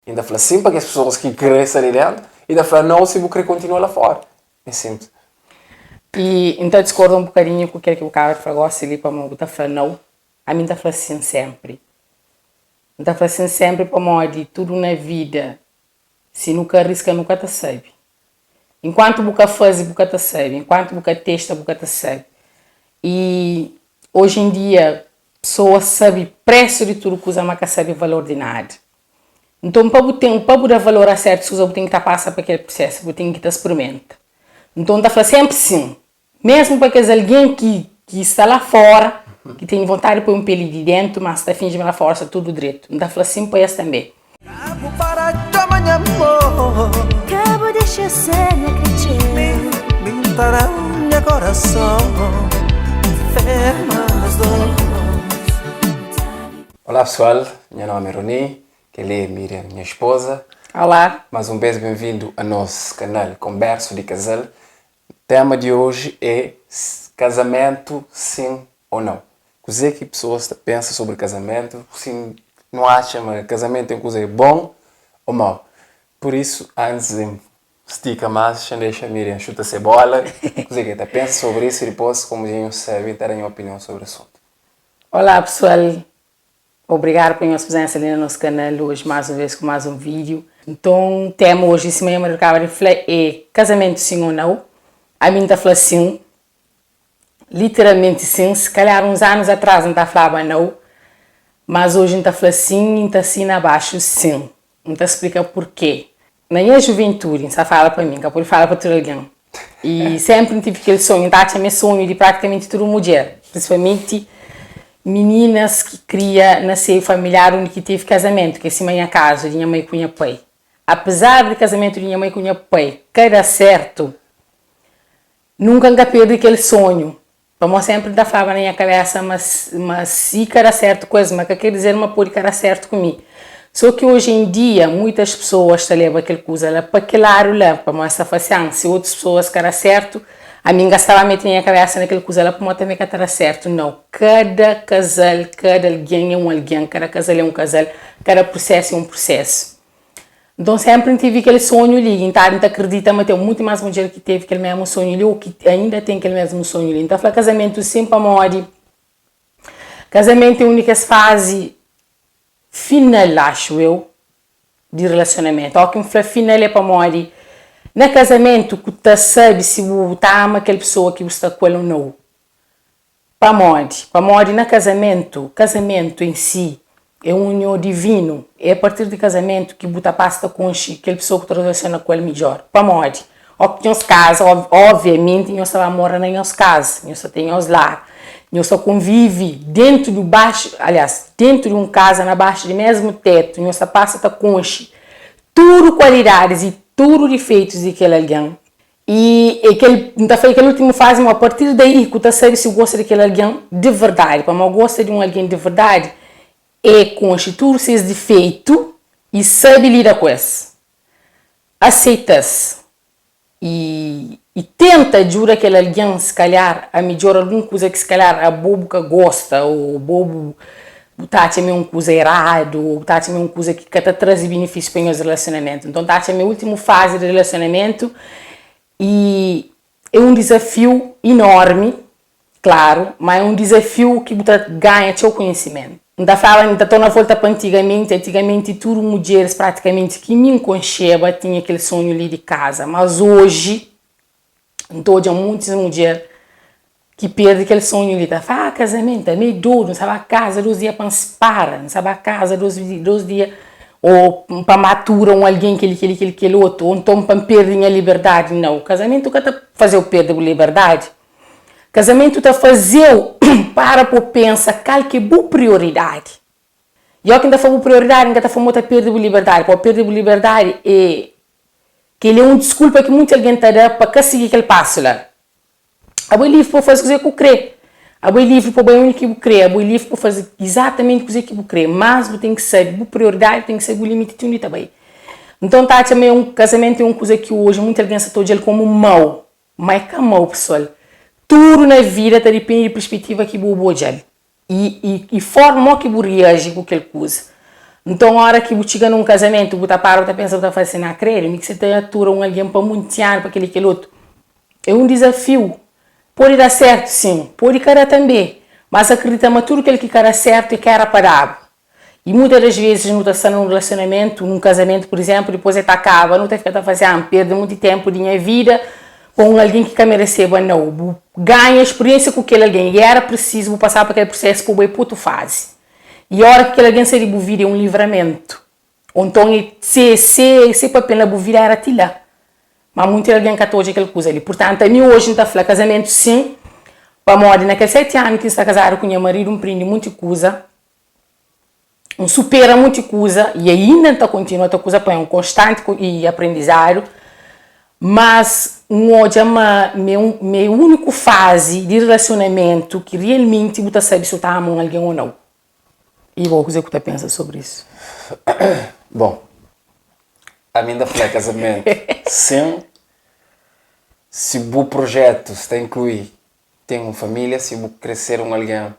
Ainda fala sim para que as pessoas que crescem ali dentro, e ainda fala não se você quer continuar lá fora. É simples. E então discordo um bocadinho com aquilo que o cara falou, ali para mim, tá falando não. A mim tá falando assim sempre. Tá falando assim sempre para mim, tudo na vida, se nunca arrisca, nunca te sabe. Enquanto você faz, você te sabe. Enquanto você testa, você te sabe. E hoje em dia, pessoas sabem preço de tudo que usa, mas não sabem o valor de nada. Então, para você dar valor a certo, você tem que estar passando por aquele processo, você tem que estar experimentando. Então, está falando sempre sim. Mesmo para aqueles alguém que está lá fora, que tem vontade de pôr um pelo de dentro, mas está fingindo lá fora, está tudo direito. Então, está falando sim para esse também. Cabo para amanhã, cabo deixa ser me para meu coração, ferma as dores. Olá pessoal, meu nome é Roni, que é Miriam, minha esposa. Olá. Mais uma vez bem-vindo ao nosso canal Converso de Casal. O tema de hoje é casamento, sim ou não. O que pessoas pensam sobre casamento, sim, não acham que casamento é uma coisa bom ou mau. Por isso, antes de estica mais, deixa a Miriam chuta a cebola. O que pensa sobre isso e depois, como eu sei, ter a minha opinião sobre o assunto. Olá pessoal, obrigado pela sua presença ali no nosso canal hoje mais uma vez com mais um vídeo. Então, o tema hoje, se eu acaba de falar, é casamento sim ou não. A mim está falando sim, literalmente sim, se calhar uns anos atrás não está falando não, mas hoje não está falando sim, não está assim abaixo sim. Não está explicar porquê. Na minha juventude, não fala para mim, que eu falo para todo alguém. E sempre tive aquele sonho, tinha meu sonho de praticamente toda mulher, principalmente meninas que queriam nascer familiar onde teve casamento, que é assim minha casa, de minha mãe com minha pai. Apesar do casamento de minha mãe com minha pai, que era certo, nunca perdi aquele sonho. Para sempre da falava na minha cabeça, mas se era certo coisa, mas que quer dizer uma por que era certo comigo. Só que hoje em dia, muitas pessoas estão levando aquela coisa lá para aquele lado lá, para mostrar facião. Se outras pessoas que era certo, a mim gastava meter minha cabeça naquela coisa lá para mostrar também que era certo. Não, cada casal, cada alguém é um alguém, cada casal é um casal, cada processo é um processo. Então sempre tive aquele sonho ali, então a gente acredita, mas tem muito mais mulher que teve aquele mesmo sonho ali, ou que ainda tem aquele mesmo sonho ali. Então fala casamento sempre amor. Casamento é a única fase final, acho eu, de relacionamento. Ou quem fala final é para morrer. No casamento, que tu sabe se você ama aquela pessoa que você está com ela ou não. Para morrer no casamento em si é um união divino. É a partir do casamento que você passa com aquela pessoa que tu relaciona com ela melhor. Para morrer. Ou que nós casa, obviamente, nós estamos morando em nossa casa, nós tem os lar. Nós só convive dentro de baixo, aliás, dentro de uma casa, na baixa do mesmo teto, nós passa a conche tudo qualidades e tudo defeitos daquele alguém. E aquele último fase, a partir daí, que você sabe se gosta daquele alguém de verdade. Para eu gosta de um alguém de verdade, é conche tudo os seus defeitos e sabe lidar com isso. Aceita-se. E tenta jurar que alguém, se calhar, a melhor alguma coisa que se calhar a bobo que gosta, ou bobo está a uma coisa errada, ou está a uma coisa que está traz benefício para o relacionamento. Então está a minha última fase de relacionamento e é um desafio enorme, claro, mas é um desafio que você ganha seu conhecimento. Não estou na volta para antigamente tudo mulheres praticamente que me enconcheva tinha aquele sonho ali de casa, mas hoje então há muitas mulheres que perdem aquele sonho ali, casamento é meio duro, não sabe a casa 2 dias para se para, não sabe a casa 2 dias ou para matura alguém aquele outro, ou então para perder a liberdade. Não, o casamento está fazer o perder a liberdade. Casamento está fazendo para pensar qual que é a prioridade. E eu que ainda falo prioridade, ainda está falando a perder a liberdade. Para perder a liberdade é que ele é uma desculpa que muita gente dá para seguir aquele passo lá. A boa livre para fazer o que eu creio. A boa livre para o que eu creio. A boa livre para fazer exatamente o que eu creio. Mas você tem que saber a prioridade, tem que saber o limite de onde está bem. Então tá também um casamento é uma coisa que hoje muita gente está todo como mau. Mas que mau, pessoal. Tudo na vida depende da perspectiva que você olha. E forma que você reage com aquela coisa. Então, a hora que você chega num casamento, você para, você pensa, você faz assim, não creio, que você tem atura alguém para muito ano, para aquele outro. É um desafio. Pode dar certo, sim. Pode cara também. Mas acredita que tudo aquilo que cara certo e cara parado. E muitas das vezes não está num relacionamento, num casamento, por exemplo, depois é acaba, não está ficando fazendo, perde muito tempo de minha vida com alguém que me receba, não. Ganha experiência com aquele alguém. E era preciso passar por aquele processo para o puto fase. E a hora que aquele alguém se vir é um livramento. Então, se para pena virar era tila. Mas muito alguém que hoje aquela coisa ali. Portanto, a mim hoje não está falando casamento sim. Para morrer naqueles 7 anos que está casado com meu marido, prende muita coisa. Supera muita coisa. E ainda está continua a coisa para um constante e aprendizado. Mas hoje é minha única fase de relacionamento que realmente você sabe se está amando alguém ou não. E vou dizer o que você pensa sobre isso. Bom, a minha da falei casamento. Sim, se o projeto está incluir, tem uma família, se o crescer alguém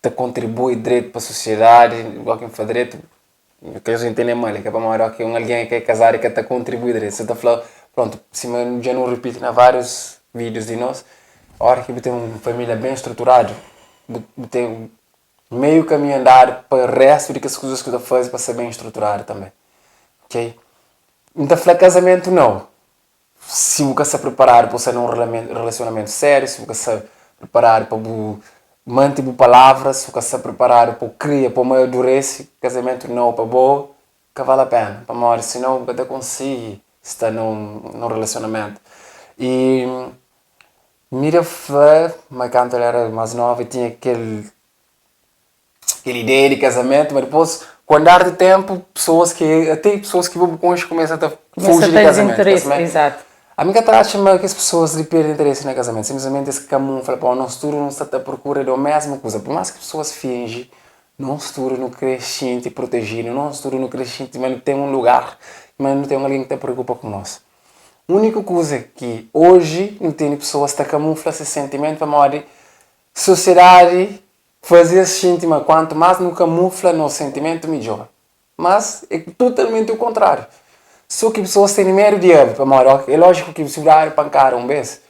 que contribui direito para a sociedade, igual quem faz direito, que a gente entende mal, que é para maior que alguém que é casado e que está contribuindo direito. Você está falando, pronto, se eu já não repito em vários vídeos de nós, a hora que tem uma família bem estruturada, tem meio caminho andar para o resto de que as coisas que você faz para ser bem estruturado também. Ok? Então, falar casamento não. Se você se preparar para ser um relacionamento sério, se você se preparar para manter palavras, se você se preparar para criar, para amadurecer, casamento não para boa, que vale a pena. Para morrer, senão você consegue estar num relacionamento. E mira foi, mas quando ela era mais nova, tinha aquela ideia de casamento, mas depois, com o andar de tempo, até pessoas que vão com começam a fugir de casamento. Exato. A minha taxa é que as pessoas perdem interesse no casamento. Simplesmente esse caminho fala, pô, não estudo, não está à procura da mesma coisa. Por mais que as pessoas fingem, não estudo, não crescente protegido, não estudo, não crescente, mas não tem um lugar, mas não tem alguém que te preocupa com nós. A única coisa que hoje não tem pessoas que camuflam esse sentimento para morrer. Sociedade fazer esse sentimento, quanto mais não camufla no sentimento, melhor. Mas é totalmente o contrário. Só que pessoas têm medo de ir para morrer. É lógico que se vai pancar um vez,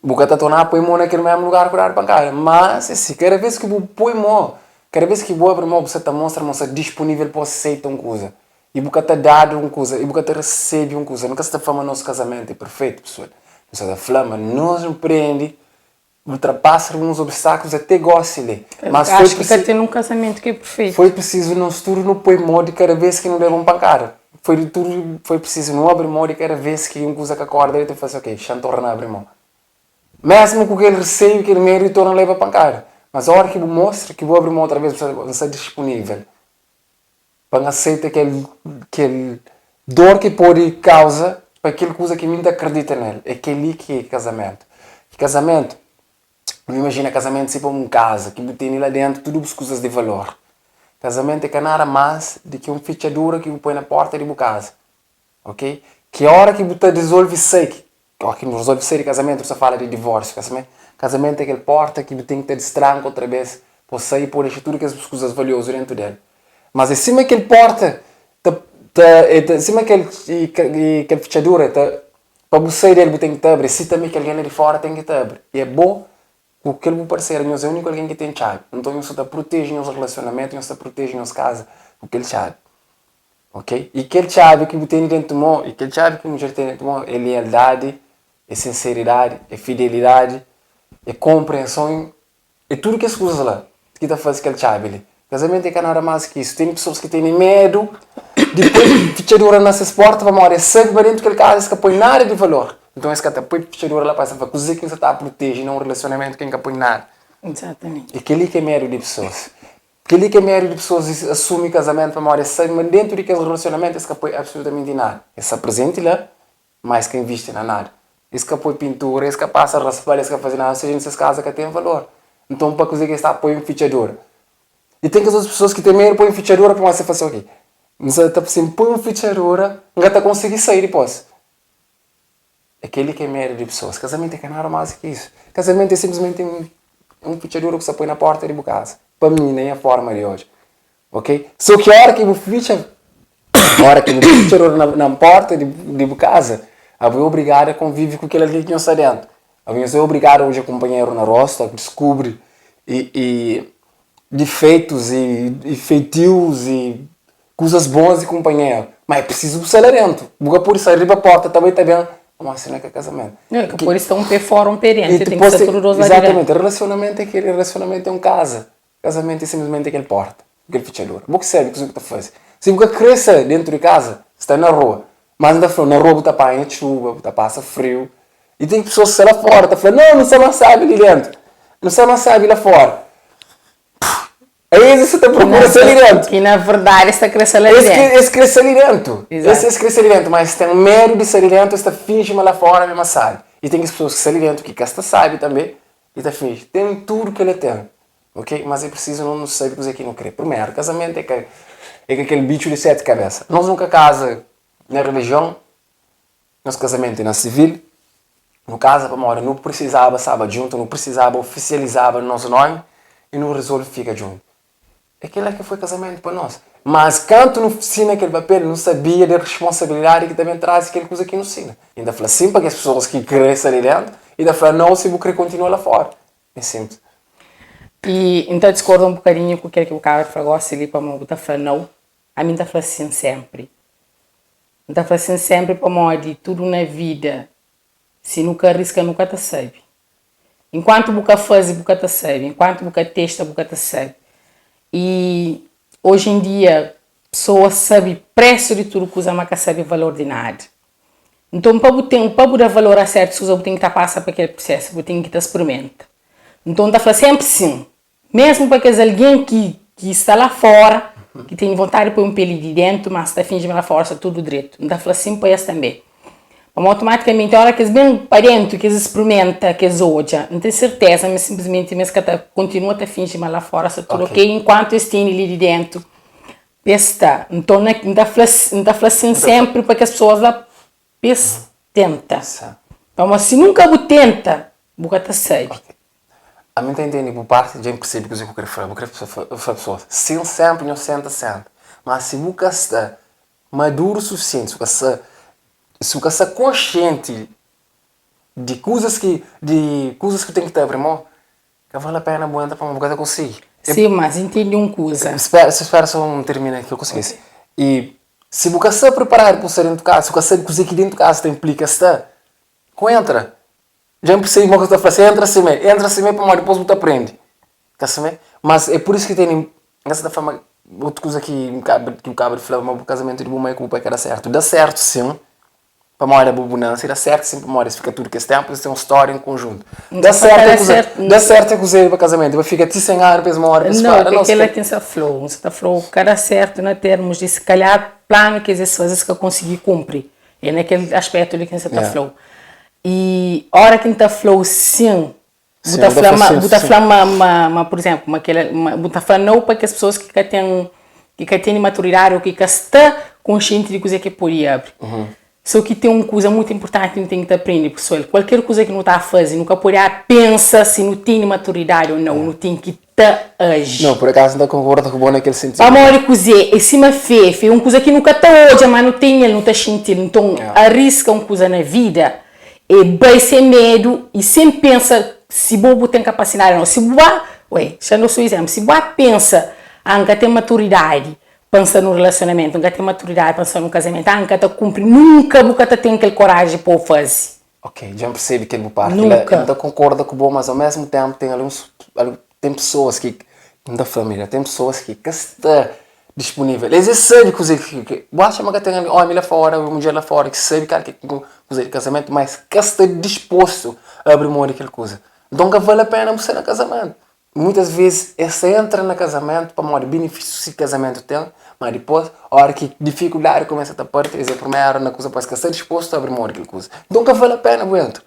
você está tornando põe mão naquele mesmo lugar para pancar. Mas assim, cada vez que você põe mão, cada vez que você abre mão, você está mostrando você disponível para aceitar uma coisa. E você está dando uma coisa, e você está recebendo uma coisa. Nunca se está falando nosso casamento é perfeito, pessoal. Você está falando, nós não prende, ultrapassa alguns obstáculos, até gosta de. Mas acho que tem um casamento que é perfeito. Foi preciso não estudo, não põe mão de cada vez que não levam pancar. Foi preciso não abrir mão de cada vez que uma coisa que acorda e te faz ok, já não torna a abrir mão. Mesmo com aquele receio, aquele medo, torna a levar pancada. Mas a hora que mostra que vou abrir mão outra vez, você está disponível para aceitar aquele dor que pode causar para aquela coisa que ninguém acredita nele. É aquele que é casamento. E casamento, não imagina casamento tipo uma casa, que tem lá dentro todas as coisas de valor. Casamento é nada mais do que uma fechadura que você põe na porta de casa. Ok? Que a hora que você resolve sair, que não resolve sair de casamento, você fala de divórcio. Casamento é aquela porta que você tem que ter destranco outra vez para sair e pôr tudo que as coisas valiosas dentro dele. Mas em cima daquela porta, em cima daquela fechadura, para você sair dele, você tem que abrir. Se também que alguém de fora tem que abrir. E é bom. O que ele parceiro, nós é o único alguém que tem chave. Então, nós está protegendo os relacionamentos, nós está protegendo as casas, porque ele chave. Ok? E aquele chave que tem dentro do mundo, e aquele chave que a mulher tem dentro do mundo, é lealdade, é sinceridade, é fidelidade, é compreensão, é tudo que as coisas lá que está fazendo aquele chave ali. Casamento é nada mais que isso. Tem pessoas que têm medo, depois de fechadura nessas portas, vamos olhar, sabe para dentro daquele casa que põe nada de valor. Então, esse cara põe fechadura lá para essa coisa que você está a proteger, não um relacionamento que não põe nada. Exatamente. E aquele que é medo de pessoas. Aquele que é medo de pessoas assume casamento para morrer, sabe, mas dentro daquele relacionamento, esse que põe absolutamente nada. Esse presente lá, mas que investe na nada. Esse que põe pintura, esse que passa a raspar, esse que faz nada, seja nessas casas que tem valor. Então, para coisa que está, põe fechadura. E tem que as outras pessoas que têm medo, põem fechadura para você fazer o quê? Você está assim, põe uma fechadura, não está conseguir sair depois. Aquele que é medo de pessoas. Casamento é nada mais que isso. Casamento é simplesmente um fechadura que você põe na porta de casa. Para mim, nem a forma de hoje. ok? Só que a hora que você ficha na porta de casa, a você é obrigado a conviver com aquele que não está dentro. A você é obrigado hoje a companheiro na rosta, a descobrir e defeitos e feitios e coisas boas e companheiro. Mas é preciso o salarento. Porque por isso arriba a porta também está bem. Mas assim não é que é casamento. Por isso um pé fora, um pé dentro. Tem que ser tudo dois. Exatamente. Relacionamento é aquele relacionamento, é um casa. Casamento é simplesmente aquele porta, aquele fechador. Você sabe o que você está fazendo. Se você cresce dentro de casa, está na rua. Mas na rua você apanha chuva, você passa frio. E tem pessoas que estão lá fora, tá falando, não sei mais sabe ali dentro. Não sei mais sabe lá fora. Aí você está procurando ali dentro. E na verdade está crescendo ali dentro. Esse cresce ali dentro. Exato. Esse cresce ali dentro, mas tem medo de ser ali dentro, está fingindo lá fora, mesmo sabe. E tem pessoas que estão ali dentro, que esta sabe também, e está fingindo. Tem tudo que ele tem. Ok? Mas é preciso não saber coisa que não quer. Primeiro, casamento é que aquele bicho de 7 cabeças. Nós nunca casa na religião, nosso casamento é na civil. No caso, para uma não precisava estar junto, não precisava oficializar o nosso nome e não resolve ficar junto. Aquilo é que foi casamento para nós. Mas quando não ensina aquele papel, não sabia da responsabilidade que também traz aquela coisa que não ensina. Ainda fala assim para as pessoas que crescem ali dentro e ainda fala não se vou querer continuar lá fora. É simples. E então discordo um bocadinho com o que o cara falou ali para mim, está falando não. A mim está falando assim sempre. Está falando assim sempre para mim de tudo na vida. Se nunca arrisca, nunca te sabe. Enquanto você faz, você te sabe. Enquanto você testa, você te sabe. E hoje em dia, pessoas sabem preço de tudo que usa, mas não sabem valor de nada. Então, para você dar valor a certo, você tem que passar por aquele processo, você tem que experimentar. Então, está falando sempre sim. Mesmo para alguém que está lá fora, que tem vontade de pôr um pelo de dentro, mas está fingindo lá fora, está tudo direito. Então, está falando assim para eles também. Mas automaticamente, a hora que eles vêm para dentro, que eles experimentam, que eles olham, não tem certeza, mas simplesmente que continua a fingir lá fora, está tudo ok, enquanto eles têm ali de dentro. Está. Então, não está falando assim sempre para que as pessoas lá tentam. Mas se nunca você tenta, você está sabe. A mim está entendendo por parte de perceber que eu quero falar. Eu quero falar pessoas. Sim, sempre, não senta sempre. Mas se você está maduro o suficiente, se você está consciente de coisas que tem que ter mão, que vale a pena aguentar para uma coisa conseguir. Sim, mas entendi uma coisa. Espera só um termino aqui que eu consegui. Okay. E se você está preparado para sair dentro de casa, se você sabe coisa que dentro de casa tem implica está, entra. Já percebi uma coisa que você entra assim mesmo para depois você aprende. Mas é por isso que tem essa forma outra coisa que o cabra falava, mas o casamento de bom é que o pai quer dar certo. Dá certo sim. Para uma hora bonança, dá certo sim para uma hora, fica tudo que esse tempo, eles têm uma história em conjunto. Dá certo é cozer para casamento, vai ficar sem ar para uma hora. Não, porque aquela tem essa flow, você está flow, cara certo na termos de se calhar plano que às vezes que eu consegui cumprir. É naquele aspecto ali que você está flow. E a hora que está flow sim, você está falando, por exemplo, você está falando não para que as pessoas que têm maturidade ou que estão conscientes de coisa que podia abrir. Só que tem uma coisa muito importante que tem que aprender, pessoal. Qualquer coisa que não está a fazer, nunca pode pensar se não tem maturidade ou não, não tem que agir. Não, por acaso não concordo com o bom naquele sentido. A maior coisa é cima feia, uma coisa que nunca está hoje, mas não tem, ele não está sentindo. Então, arrisca uma coisa na vida, e vai sem medo, e sempre pensa se bobo tem capacidade ou não. Se boa, já não sou exemplo, se boa pensa, nunca tem maturidade, pensa no relacionamento, nunca tem maturidade, pensa no casamento, nunca está cumprindo, nunca tem aquele coragem para fazer. Ok, já percebe que ele parte. Ele concorda com o bom, mas ao mesmo tempo tem pessoas que, da família, tem pessoas que estão disponíveis. Eles sabem que basta que tem homem lá fora, mulher lá fora, que sabe que coisa de casamento, mas que está disposto a abrir mão daquela coisa. Então, que vale a pena você no casamento. Muitas vezes, você entra no casamento para mostrar benefícios que o casamento tem, mas depois, a hora que dificuldade começa a tapar, por exemplo, primeiro na coisa, para que você está disposto a abrir mão daquela coisa. Então, que vale a pena, eu entro.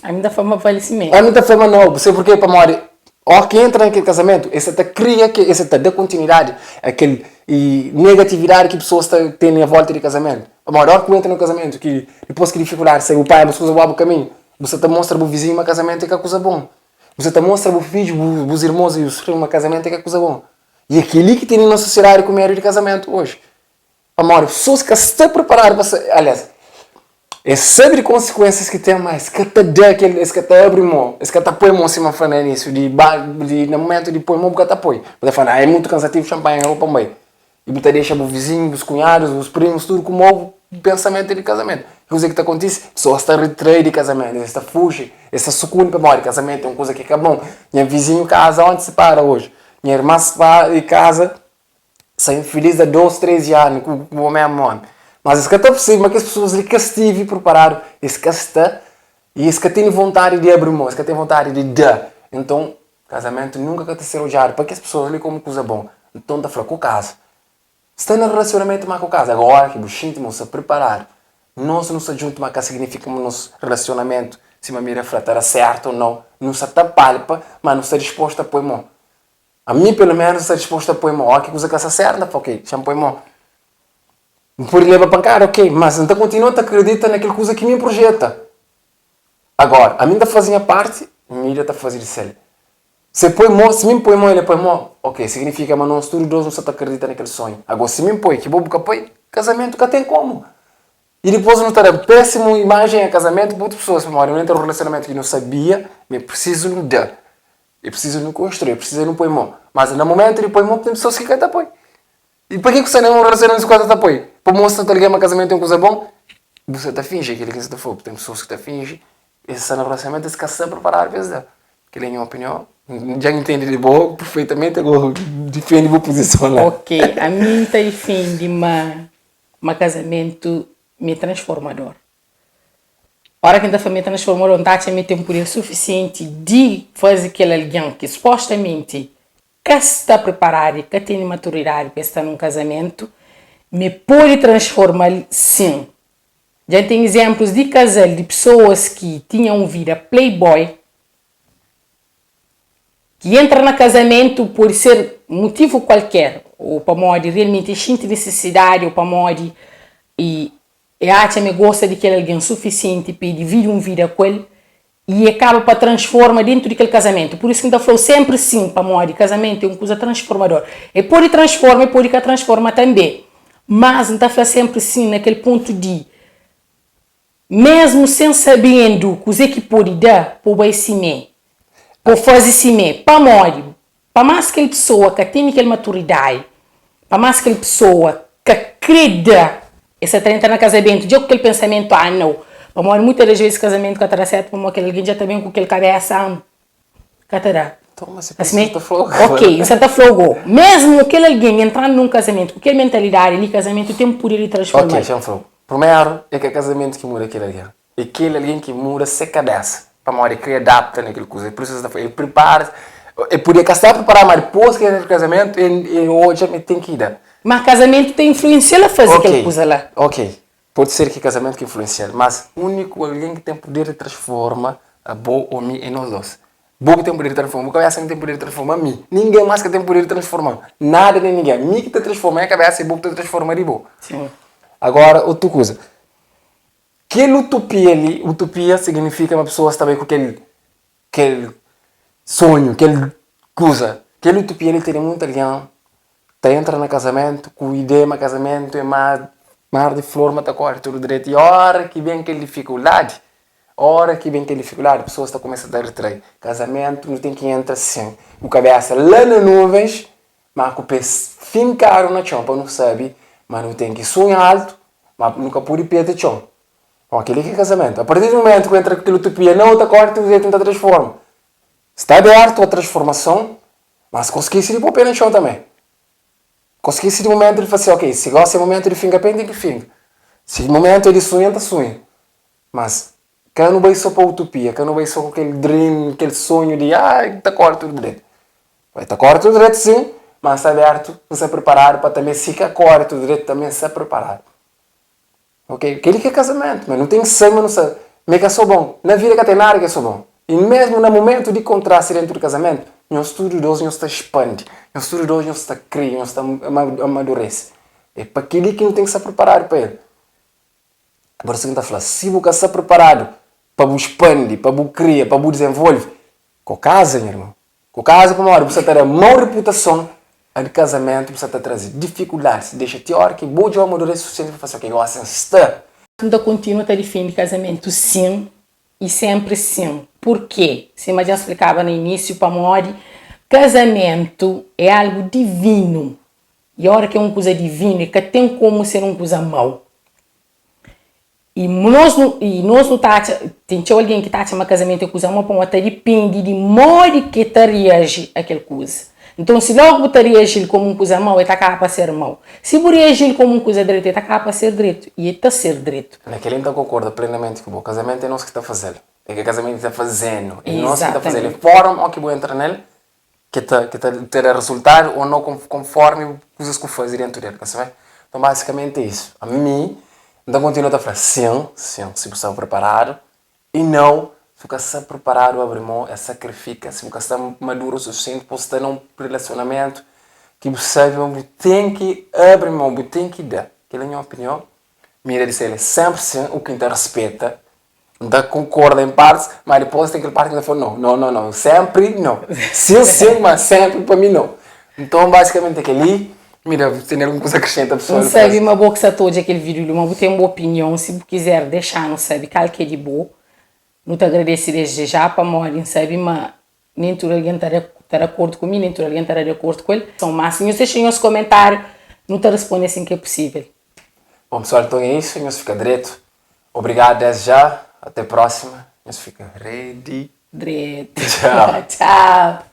A minha forma vale assim mesmo. A minha forma não, você porque para mostrar, a hora que entra naquele casamento, você cria, você dá continuidade, aquele negatividade que pessoas têm na volta de casamento. A hora que entra no casamento, que depois que dificuldade, sai o pai, você usa o caminho, você mostra para o vizinho uma casamento que é coisa bom. Você mostra para o filho, os irmãos e os filhos uma casamento que é coisa bom. E aquele que tem na sociedade com medo de casamento hoje. Amor, pessoas que estão preparadas para... Aliás, é saber de consequências que tem, mas que te dá aquele... Esse que te abre mão. Esse que te põe mão se me falar nisso. No momento de pôr mão, porque te põe. Você fala, é muito cansativo, champanhe, roupa bem. E você deixa os vizinhos, os cunhados, os primos, tudo com o pensamento de casamento. Coisa que te acontece, pessoa está retrai de casamento, está fuge, está sucumbe para morrer. Casamento é uma coisa que é bom. Minha vizinho casa, onde se para hoje? Minha irmã se para de casa, sai feliz há 2, 13 anos com o mesmo homem. Mas isso que está possível, que as pessoas que estivem preparadas, esse que está, e esse que tem vontade de abrir mão, esse que tem vontade de dar. Então, casamento nunca vai ser odiado, porque as pessoas ali como coisa bom. Então, está falando com casa. Está no relacionamento mais com casa. Agora que os íntimos se preparar, nós não se juntos, mas que significa nosso relacionamento, se me mira fratar certo ou não, não se palpa, mas não está disposto a pôr mão. A mim, pelo menos, está disposto a pôr mão. Olha que coisa que está certa, ok, já põe mão. Por levar para pancada, ok, mas então continua a acreditar naquela coisa que me projeta. Agora, a mim está fazendo a parte, a minha está fazendo isso. Se me põe mão, ele põe mão, ok, significa, mas nós todos dois não se acredita naquele sonho. Agora, se me põe, que vou buscar põe, casamento que tem como. E depois não está dando péssima imagem a casamento para outras pessoas. Eu entro num relacionamento que não sabia, mas preciso não dar. Eu preciso não construir, eu preciso não pôr mão. Mas no momento de pôr mão, tem pessoas que querem apoio. E para que você não é um relacionamento com essa apoio? Para mostrar que alguém casamento é uma coisa bom, você está fingindo aquilo que você está falando. Tem pessoas que estão fingindo, esse relacionamento é se preparar, às vezes. Que é a minha opinião. Já entende de boa, perfeitamente, eu defendo a minha posição lá. Ok, a mim está defende um casamento me transformador. A hora que a família transformador, não está me tem poder suficiente de fazer aquele alguém que supostamente que está preparado, que tem maturidade para estar num casamento, me pode transformar sim. Já tem exemplos de casal de pessoas que tinham vida playboy, que entra no casamento por ser motivo qualquer, ou para modo realmente sente necessidade, ou para modo e acha que gosta de aquele alguém suficiente para dividir uma vida com ele, e acaba para transformar dentro daquele casamento. Por isso que ainda falou sempre sim para modo casamento é uma coisa transformadora. E pode transformar, e pode que transforma também. Mas não está falando sempre sim naquele ponto de mesmo sem sabendo o que pode dar para o cime, para fazer cime, para morrer, para mais aquela pessoa que tem aquela maturidade, para mais aquela pessoa que acredita essa trenta na casamento, já com aquele pensamento, não, para morrer muitas das vezes casamento que está certo, para morrer alguém já está bem com aquele cabeça, que está Toma, você assim, está flogo. ok, você está flogo. Mesmo aquele alguém entrando num casamento, com aquela mentalidade ali, casamento tem poder de transformar. Ok, já falou. Primeiro, é que é casamento que muda aquele alguém. É aquele alguém que muda se cabeça. Para morrer, que adapta naquela coisa. Ele precisa, ele prepara. Ele podia estar preparado, mas depois que entra no casamento, ele hoje tem que ir. Mas casamento tem influência a fazer aquela coisa lá. Ok, pode ser que casamento que influencia, mas o único alguém que tem poder de transformar a boa ou mim é nós dois. Boa que tem poder de transformar, a cabeça não tem poder de transformar mim. Ninguém mais que tem poder de transformar. Nada nem ninguém. Mim que te transforma, a cabeça é boa que te transforma de boa. Sim. Agora, outra coisa. Aquela utopia ali, utopia significa uma pessoa estar bem com aquele sonho, aquele coisa. Aquela utopia ali tem muito alguém que entra no casamento, com ideia de casamento, é mar de flor, mas corre tudo direito. E a hora que vem aquela dificuldade, a pessoa está começando a dar retrair. Casamento não tem que entrar assim. O cabeça lá nas nuvens, mas com o pé fincado na chão, para não saber, mas não tem que sonhar alto, mas nunca pode perder chão. Aquele que é casamento. A partir do momento que entra aquela utopia, não está corta, você tenta transformar. Está aberto a transformação, mas consegui-se de pôr o pé no chão também. Consegui-se de momento de fazer assim, ok, se gosta de momento de finga, tem que finga. Se o momento de sonhar, está sonhando. Mas, que não vai só para a utopia, que não vai só com aquele dream, aquele sonho de, está corta tudo direito. Vai estar corta tudo direito sim, mas está aberto, não se preparar para também, se corta tudo direito, também se preparar. Ok? Aquele que é casamento, mas não tem sangue, mas não sabe. Mas que é só bom. Na vida que tem nada que é só bom. E mesmo no momento de contraste dentro do casamento, nós todos dois nos expande, nós todos dois nos cria, nós amadurece. É para aquele que não tem que se preparar para ele. Agora você está falando, se você está preparado para você expande, para você criar, para você desenvolver, com casa, meu irmão. Com casa, para uma hora, você terá má reputação, a de casamento precisa trazer dificuldades, deixa teórico, bom de amadurecer o suficiente para fazer o que gosta, está. Ainda continua a defender casamento sim e sempre sim. Por quê? Como eu já explicava no início, para Mori, casamento é algo divino. E a hora que é uma coisa divina, que tem como ser uma coisa mau. E nós não tem alguém que está chamando casamento é coisa mau, para depende de modo que te reage aquela coisa. Então, se logo você reage como uma coisa mau, ele acaba a ser mau. Se você reage como uma coisa direita, ele acaba a ser direito. E ele está a ser direito. Naquele então concorda plenamente com o casamento é nós que está fazendo. É que o casamento está fazendo. É nós que está fazendo. É forma que vou entrar nele, que terá resultado ou não conforme coisas que eu faço dentro dele. Então, basicamente é isso. A mim, então continuo a falar sim, se você está preparado. E não, se você está preparado, abre mão, sacrifica. Se você está maduro o suficiente para estar num relacionamento que você tem que abrir mão, tem que dar. Aquela é a minha opinião. Mira de ser sempre sim, o que te respeita. Não concorda em partes, mas depois tem aquele parte que fala não, sempre não. Sim, mas sempre para mim não. Então, basicamente, aquele, mira, tem alguma coisa que acrescenta a pessoa. Não sabe uma boa que está todo aquele vídeo, mas tem uma opinião, se você quiser deixar, não sabe, qual que é de boa. Não te agradeço desde já para morrer, sabe, mas nem tudo alguém está de acordo comigo, nem tudo alguém está de acordo com ele. São máximos, deixem os comentários, não te responde assim que é possível. Bom, pessoal, então é isso, nós fica direito. Obrigado desde já. Até a próxima. Nós fica ready. Direito. Tchau. Tchau.